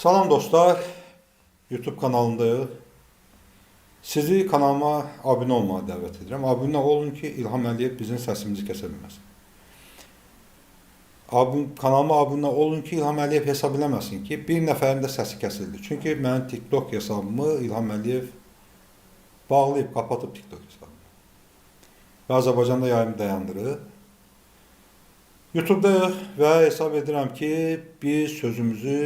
Salam dostlar, YouTube kanalındayıq. Sizi kanalıma abunə olmağa dəvət edirəm. Abunə olun ki, İlham Əliyev bizim səsimizi kəsə bilməsin. Kanalıma abunə olun ki, İlham Əliyev hesab eləməsin ki, bir nəfərin də səsi kəsildi. Çünki mənim TikTok hesabımı İlham Əliyev bağlayıb, kapatıb TikTok hesabımı. Və Azərbaycanda yayımı dayandırıb. YouTube'dayıq və hesab edirəm ki, biz sözümüzü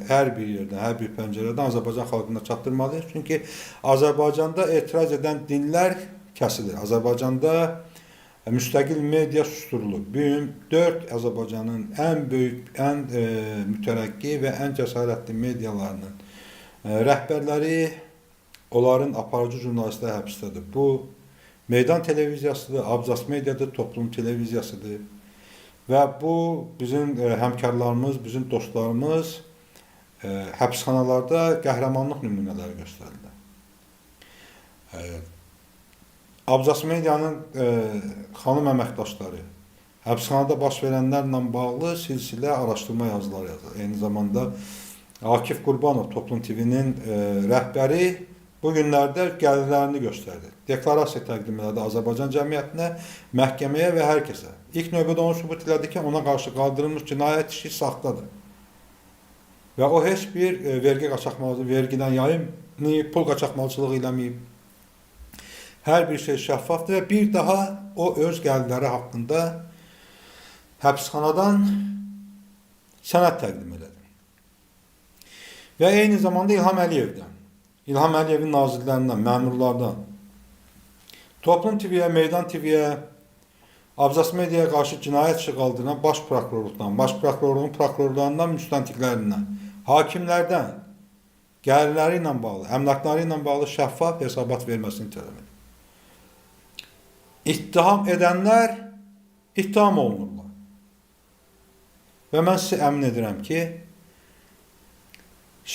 hər bir yerdən, hər bir pəncərədən Azərbaycan xalqına çatdırmalıyıq. Çünki Azərbaycanda etiraz edən dinlər kəsilir. Azərbaycanda müstəqil media susturulur. Bugün 4 Azərbaycanın ən böyük, ən mütərəqqi və ən cəsarətli medialarının rəhbərləri, onların aparıcı jurnalistləri həbsdədir. Bu, Meydan televiziyasıdır, Abzas Mediadır, Toplum televiziyasıdır. Və bu, bizim həmkarlarımız, bizim dostlarımız həbsxanalarda qəhrəmanlıq nümunələri göstərirlər. Abzas Medianın xanım əməkdaşları həbsxanada baş verənlərlə bağlı silsilə araşdırma yazıları yazır. Eyni zamanda Akif Qurbanov, Toplum TV'nin rəhbəri bu günlərdə gəlirlərini göstərdi. Deklarasiya təqdim elədi Azərbaycan cəmiyyətinə, məhkəməyə və hər kəsə. İlk növbədə onu sübut elədi ki, ona qarşı qaldırılmış cinayət işi saxtadır. Və o heç bir vergi qaçaqmalçılığı, vergidən yayınmayıb, pul qaçaqmalçılığı eləməyib. Hər bir şey şəffafdır və bir daha o öz gəlirləri haqqında həbsxanadan sənəd təqdim elədi. Və eyni zamanda İlham Əliyevdən, İlham Əliyevin nazirlərindən, məmurlardan, Toplum TV'yə, Meydan TV'yə, Abzas Mediaya qarşı cinayət işi qaldıran baş prokurorluqdan, baş prokurorluğun prokurorlarından, müstəntiqlərindən, hakimlərdən, gəlirləri ilə bağlı, əmlakları ilə bağlı şəffaf hesabat verməsini tələb edir. İttiham edənlər ittiham olunurlar. Və mən sizə əmin edirəm ki,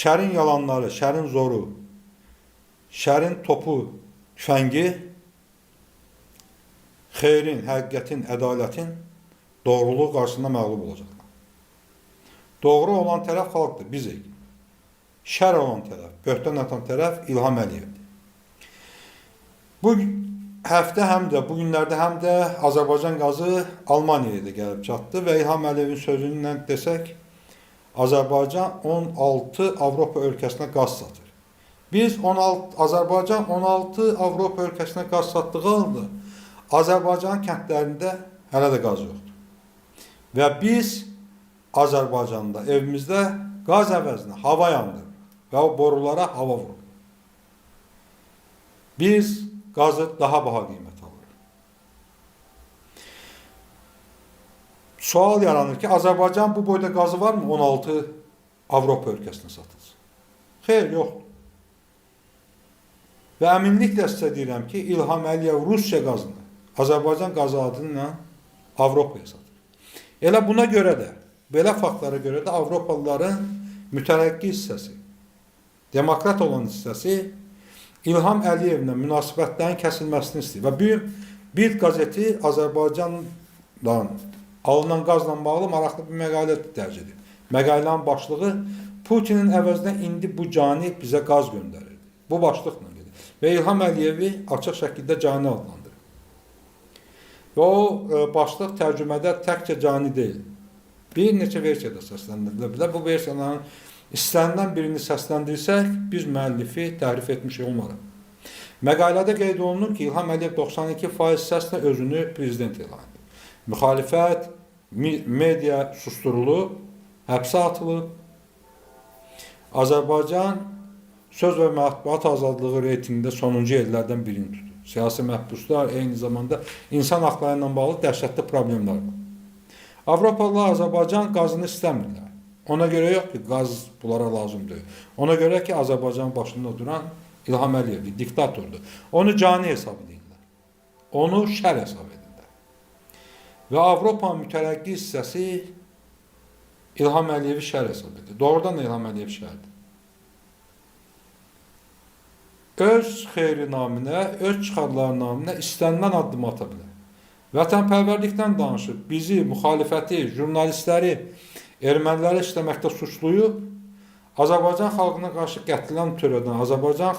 şərin yalanları, şərin zoru, şərin topu, tüfəngi, xeyrin, həqiqətin, ədalətin doğruluğu qarşısında məğlub olacaqlar. Doğru olan tərəf xalqdır, bizik. Şər olan tərəf, böhtan atan tərəf İlham Əliyevdir. Bu həftə həm də, bu günlərdə həm də Azərbaycan qazı Almaniyaya da gəlib çatdı və İlham Əliyevin sözündən desək, Azərbaycan 16 Avropa ölkəsinə qaz satır. Azərbaycan 16 Avropa ölkəsinə qaz satdığı halda Azərbaycan kəndlərində hələ də qaz yoxdur. Və biz Azərbaycanda evimizdə qaz əvəzinə hava yandırır və o borulara hava vurur. Biz qazı daha baha qiymət alırıq. Sual yaranır ki, Azərbaycan bu boyda qazı varmı 16 Avropa ölkəsinə satılsın? Xeyr, yoxdur. Və əminliklə sizə deyirəm ki, İlham Əliyev Rusiya qazını Azərbaycan qazı adıyla Avropaya satır. Elə buna görə də, belə faktlara görə də Avropalıların mütərəqqi hissəsi, demokrat olan hissəsi İlham Əliyevlə münasibətlərin kəsilməsini istəyir. Və bir qazeti Azərbaycandan alınan qazla bağlı maraqlı bir məqalə dərc edir. Məqalənin başlığı Putinin əvəzinə indi bu cani bizə qaz göndərir. Bu başlıqla gedir. Və İlham Əliyevi açıq şəkildə cani adlandırır. Və o başlıq tərcümədə təkcə cani deyil. Bir neçə versiyada səsləndirilə bilər. Bu versiyaların istənilən birini səsləndirsək, biz müəllifi təhrif etmiş olmarıq. Məqalədə qeyd olunur ki, İlham Əliyev 92% səslə özünü prezident elan edir. Müxalifət, media susturulub, həbsə atılıb. Azərbaycan söz və mətbuat azadlığı reytingində sonuncu yerlərdən birini tutur. Siyasi məhbuslar, eyni zamanda insan haqları ilə bağlı dəhşətli problemlər var. Avropalılar Azərbaycan qazını istəmirlər. Ona görə yox ki, qaz bunlara lazımdır. Ona görə ki, Azərbaycanın başında duran İlham Əliyevdir, diktatordur. Onu cani hesab edirlər. Onu şər hesab edirlər. Və Avropa mütərəqqi hissəsi İlham Əliyevi şər hesab edir. Doğrudan da İlham Əliyev şərdir. Öz xeyri naminə, öz çıxarları naminə istənilən addım ata bilər. Vətənpərvərlikdən danışıb, bizi, müxalifəti, jurnalistləri, erməniləri işləməkdə suçluyub, Azərbaycan xalqına qarşı qətlən törədən, Azərbaycan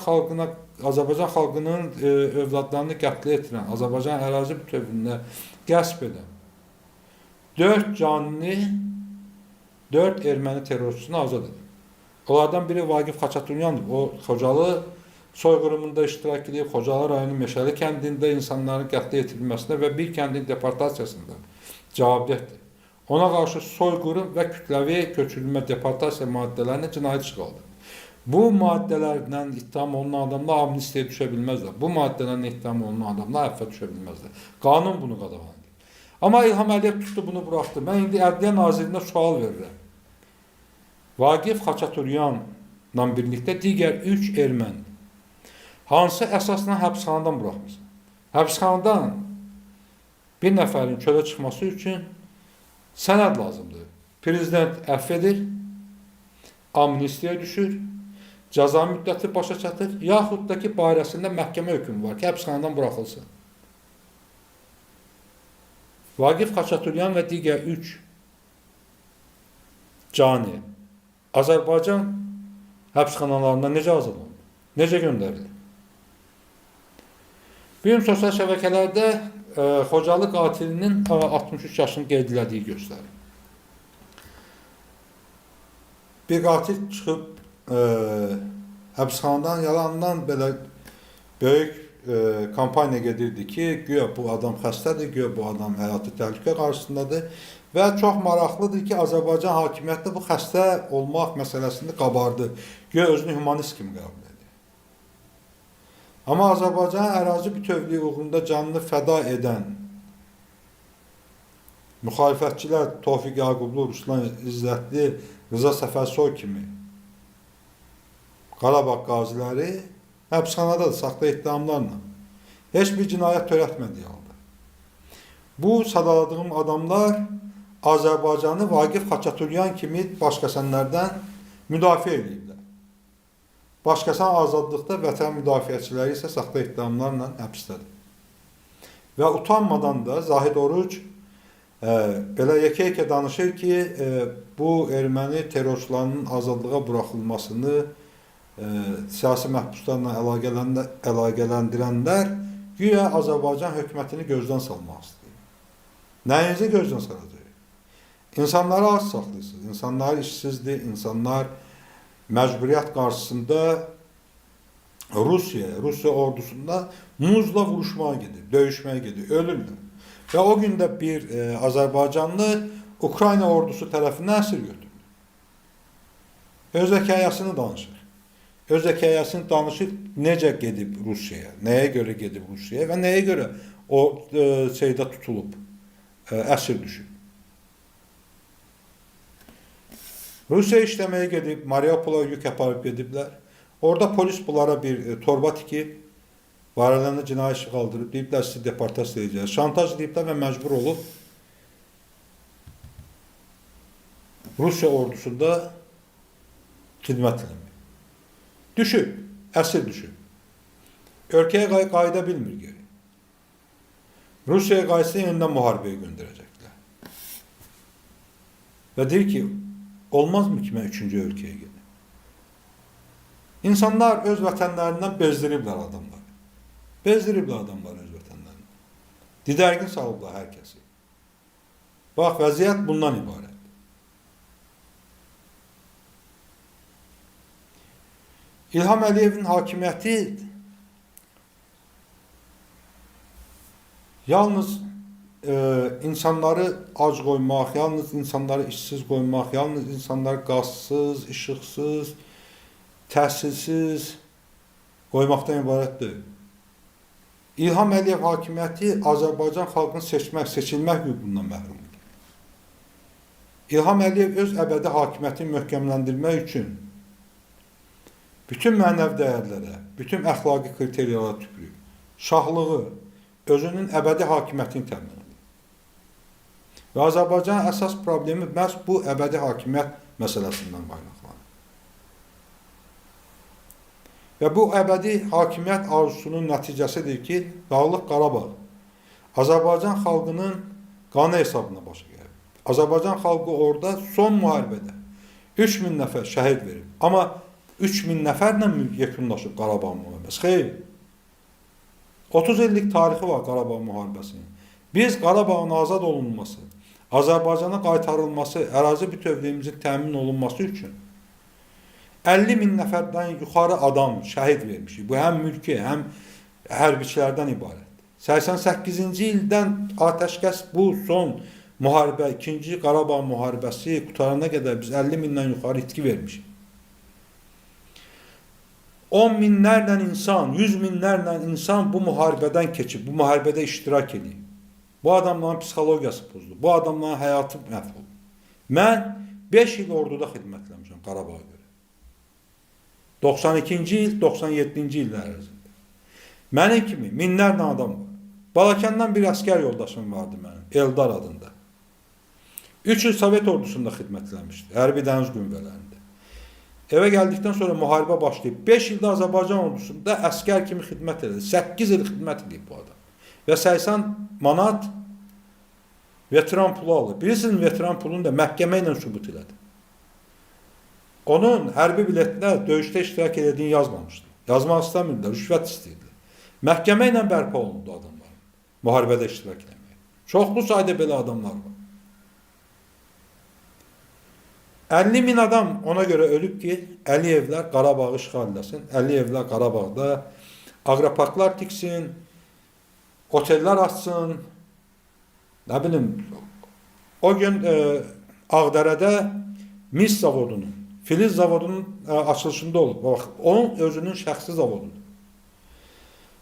xalqının övladlarını qətlə etirən, Azərbaycan ərazi bütövlüyünə qəsb edən 4 canlı, 4 erməni terrorçusunu azad edib. Onlardan biri Vaqif Xaçaturyandır. O Xocalı soyqırımında iştirak edib, Xocalı rayonu Meşəli kəndində insanların qətlə yetirilməsində və bir kəndin deportasiyasında cavabdehdir. Ona qarşı soyqırım və kütləvi köçürülmə deportasiya maddələrinə cinayət işğalıdır. Bu maddələrlə ittiham olunan adamlar amnistiyaya düşə bilməzlər. Bu maddələrlə ittiham olunan adamlar əffə düşə bilməzlər. Qanun bunu qadağanlayır. Amma İlham Əliyev tutdu bunu buraxdı. Mən indi Ədliyyə Nazirinə sual verirəm. Vaqif Xaçaturyanla birlikdə digər 3 erməni hansı əsasla həbsxanadan buraxmışsın? Həbsxanadan bir nəfərin çölə çıxması üçün sənəd lazımdır. Prezident əfv edir, amnistiya düşür, cəza müddəti başa çatır, yaxud da ki, barəsində məhkəmə hökmü var ki, həbsxanadan buraxılsın. Vaqif Xaçaturyan və digər 3 cani Azərbaycan həbsxanalarında necə azad olunur? Necə göndərilir? Bir gün sosial şəbəkələrdə Xocalı qatilinin 63 yaşını qeyd elədiyi göstərir. Bir qatil çıxıb həbsxanadan yalandan belə böyük kampaniya gedirdi ki, güya bu adam xəstədir, güya bu adam həyatı təhlükə qarşısındadır və çox maraqlıdır ki, Azərbaycan hakimiyyəti bu xəstə olmaq məsələsini qabardı. Güya özünü humanist kimi qəbul edir. Amma Azərbaycanın ərazi bütövlüyü uğrunda canını fəda edən müxalifətçilər Tofiq Yaqublu, Ruslan İzzətli, Rıza Səfərsoy kimi Qarabağ qaziləri həbsxanadadır, saxta ittihamlarla. Heç bir cinayət törətmədiyi halda. Bu sadaladığım adamlar Azərbaycanı Vaqif Xaçaturyan kimi başqasənlərdən müdafiə ediblər. Başqasan azadlıqda vətən müdafiəçiləri isə saxta ittihamlarla həbsdədir. Və utanmadan da Zahid Oruc belə yekə-yekə danışır ki, bu erməni terrorçularının azadlığa buraxılmasını siyasi məhbuslarla əlaqələndirənlər güya Azərbaycan hökumətini gözdən salmaq istəyir. Nəyinizi gözdən salacaq? İnsanları az saxlayırsınız, insanlar işsizdir, insanlar məcburiyyət qarşısında Rusiya ordusunda muzla vuruşmaya gedir, döyüşməyə gedir, ölürlər. Və o gündə bir Azərbaycanlı Ukrayna ordusu tərəfindən əsir götürülür. Öz hekayəsini danışır. Öz hekayəsini danışır, necə gedib Rusiyaya, nəyə görə gedib Rusiyaya və nəyə görə o şeydə tutulub, əsir düşüb. Rusiyaya işləməyə gedib, Mariupola yük aparıb gediblər. Orada polis bunlara bir torba tikib, barələrində cinayət işi qaldırıb, deyiblər sizi deportasiya edəcək. Şantaj ediblər və məcbur olub Rusiya ordusunda xidmət eləmək. Düşüb, əsir düşüb. Ölkəyə qayıda bilmir geri. Rusiyaya qayıtsa yenidən müharibəyə göndərəcəklər. Və deyir ki, olmazmı ki, mən 3-cü ölkəyə gedim? İnsanlar öz vətənlərindən bezdiriblər adamları. Bezdiriblər adamları öz vətənlərindən. Didərgin salıblar hər kəsi. Bax, vəziyyət bundan ibarət. İlham Əliyevin hakimiyyəti yalnız insanları ac qoymaq, yalnız insanları işsiz qoymaq, yalnız insanları qazsız, işıqsız, təhsilsiz qoymaqdan ibarətdir. İlham Əliyev hakimiyyəti Azərbaycan xalqını seçilmək hüququndan məhrumdur. İlham Əliyev öz əbədi hakimiyyətini möhkəmləndirmək üçün bütün mənəvi dəyərlərə, bütün əxlaqi kriteriyalara tüpürüb, şahlığı, özünün əbədi hakimiyyətini təmin edir. Və Azərbaycanın əsas problemi məhz bu əbədi hakimiyyət məsələsindən qaynaqlanır. Və bu əbədi hakimiyyət arzusunun nəticəsidir ki, Dağlıq Qarabağ Azərbaycan xalqının qanı hesabına başa gəlir. Azərbaycan xalqı orada son müharibədə 3000 nəfər şəhid verib. Amma 3000 nəfərlə yekunlaşıb Qarabağ müharibəsi. Xeyr. 30 illik tarixi var Qarabağ müharibəsinin. Biz Qarabağın azad olunması, Azərbaycana qaytarılması, ərazi bütövlüyümüzün təmin olunması üçün 50 min nəfərdən yuxarı adam şəhid vermişik. Bu həm mülki, həm hərbiçilərdən ibarət. 88-ci ildən atəşkəs bu son müharibə, 2-ci Qarabağ müharibəsi qutarana qədər biz 50 mindən yuxarı itki vermişik. 10 minlərlə insan, 100 minlərlə insan bu müharibədən keçib, bu müharibədə iştirak edib. Bu adamların psixologiyası pozuldu. Bu adamların həyatı məhv oldu. Mən 5 il orduda xidmətləmişəm Qarabağa görə. 92-ci il, 97-ci illər ərzində. Mənim kimi minlərlə adam var. Balakəndən bir əskər yoldaşım vardı mənim, Eldar adında. 3 il Sovet ordusunda xidmətləmişdi, hərbi dəniz qüvvələrində. Evə gəldikdən sonra müharibə başlayıb. 5 ildə Azərbaycan ordusunda əskər kimi xidmət edir. 8 il xidmət edib bu adam. Və 80 manat veteran pulu alır. Bilirsiniz, veteran pulunu da məhkəmə ilə sübut elədi. Onun hərbi biletlə döyüşdə iştirak edildiyini yazmamışdı. Yazmaq istəmirdilər, rüşvət istəyirdi. Məhkəmə ilə bərpa olundu adamlar. Müharibədə iştirak etmək. Çoxlu sayda belə adamlar var. 50 min adam ona görə ölüb ki, Əliyevlər Qarabağı işğal eləsin. Əliyevlər Qarabağda aqroparklar tiksin, otellər açsın. Nə bilim, o gün Ağdərədə mis zavodunun, filiz zavodunun açılışında olub. Bax, onun özünün şəxsi zavodudur.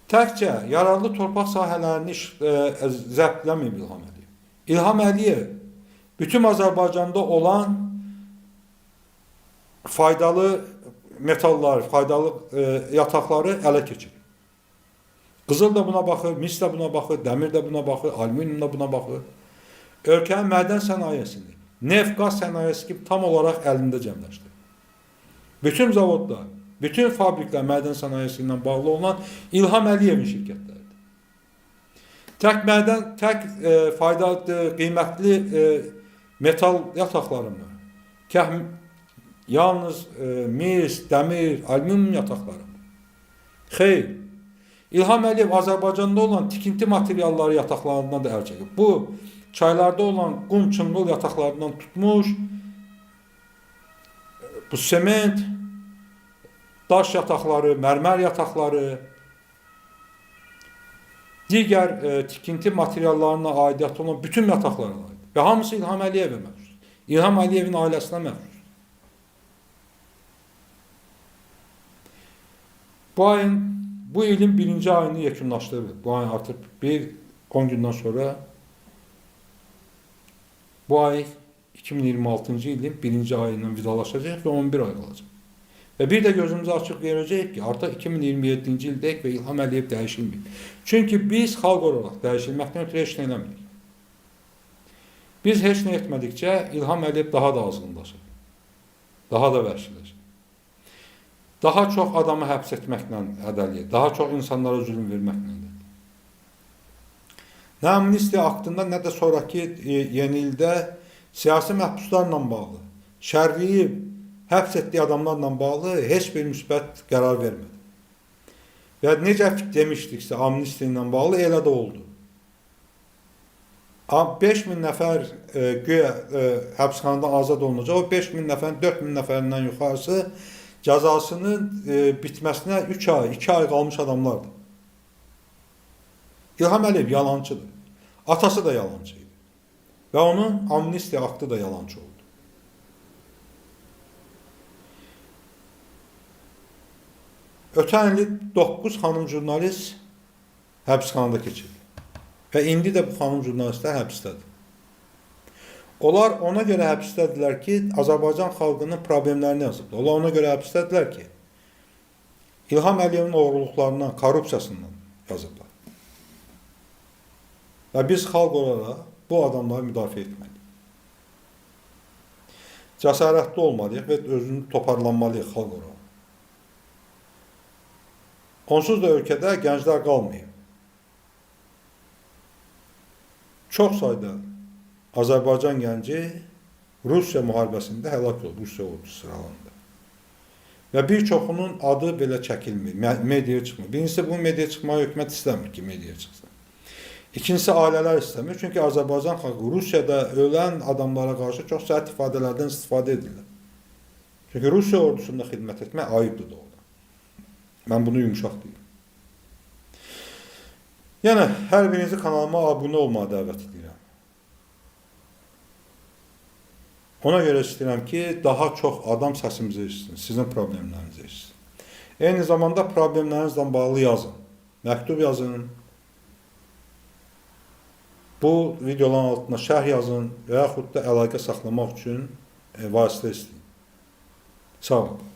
Təkcə yararlı torpaq sahələrini zəbtləməyib İlham Əliyev. İlham Əliyev bütün Azərbaycanda olan faydalı metallar, faydalı yataqları ələ keçirir. Qızıl da buna baxır, mis də buna baxır, dəmir də buna baxır, alüminium da buna baxır. Ölkənin mədən sənayesini, neft, qaz sənayesi kimi tam olaraq əlində cəmləşdirir. Bütün zavodlar, bütün fabriklər mədən sənayesi ilə bağlı olan İlham Əliyevin şirkətləridir. Tək mədən, tək faydalı, qiymətli metal yataqlarını, yalnız mis, dəmir, alüminium yataqları. Xeyr. İlham Əliyev Azərbaycanda olan tikinti materialları yataqlarından da əl çəkib. Bu, çaylarda olan qum, çınqıl yataqlarından tutmuş, bu sement, daş yataqları, mərmər yataqları, digər tikinti materiallarına aidiyyatı olan bütün yataqlara aid. Və hamısı İlham Əliyevə məxsus. İlham Əliyevin ailəsinə məxsus. Bu ilin 1-ci ayını yekunlaşdırır. Bu ay artıq 10 gündən sonra bu ay 2026-cı ilin 1-ci ayından vidalaşacaq və 11 ay qalacaq. Və bir də gözümüzü açıq görəcəyik ki, artıq 2027-ci ildəyik və İlham Əliyev dəyişilməyib. Çünki biz xalq olaraq dəyişilməkdən ötürü heç nə eləmirik. Biz heç nə etmədikcə İlham Əliyev daha da azğınlaşır. Daha da vəhşiləşir. Daha çox adamı həbs etməklə ədəliyir. Daha çox insanlara zülm verməklə ədəliyir. Nə amnistiya aktında, nə də sonraki yeni ildə siyasi məhbuslarla bağlı, şərliyib, həbs etdiyi adamlarla bağlı heç bir müsbət qərar vermədi. Və necə demişdiksə amnistiya ilə bağlı elə də oldu. 5000 nəfər güya həbsxanadan azad olunacaq. O 5000 nəfərin 4000 nəfərindən yuxarısı cəzasının bitməsinə 3 ay, 2 ay qalmış adamlardır. İlham Əliyev yalancıdır. Atası da yalancı idi. Və onun amnistiya aktı da yalancı oldu. Ötən il 9 xanım jurnalist həbsxanada keçirdi. Və indi də bu xanım jurnalistlər həbsdədir. Onlar ona görə həbsdədilər ki, Azərbaycan xalqının problemlərini yazıblar. Onlar ona görə həbsdədilər ki, İlham Əliyevin oğurluqlarından, korrupsiyasından yazıblar. Və biz xalq olaraq bu adamları müdafiə etməliyik. Cəsarətli olmalıyıq və özünü toparlanmalıyıq xalq olaraq. Onsuz da ölkədə gənclər qalmayıb. Çox sayda Azərbaycan gənci Rusiya müharibəsində həlak olub, Rusiya ordusu sıralandı. Və bir çoxunun adı belə çəkilmir, mediaya çıxmır. Birincisi, bu mediaya çıxmağı hökumət istəmir ki, mediaya çıxsın. İkincisi, ailələr istəmir. Çünki Azərbaycan xalqı Rusiyada ölən adamlara qarşı çox sərt ifadələrdən istifadə edirlər. Çünki Rusiya ordusunda xidmət etmək ayıbdır da orada. Mən bunu yumuşaq deyim. Yəni, hər birinizi kanalıma abunə olmağa dəvət edirəm. Ona görə istəyirəm ki, daha çox adam səsimizi eşitsin, sizin problemlərinizi eşitsin. Eyni zamanda problemlərinizlə bağlı yazın. Məktub yazın. Bu videoların altına şərh yazın və yaxud da əlaqə saxlamaq üçün vasitə istəyin. Sağ olun.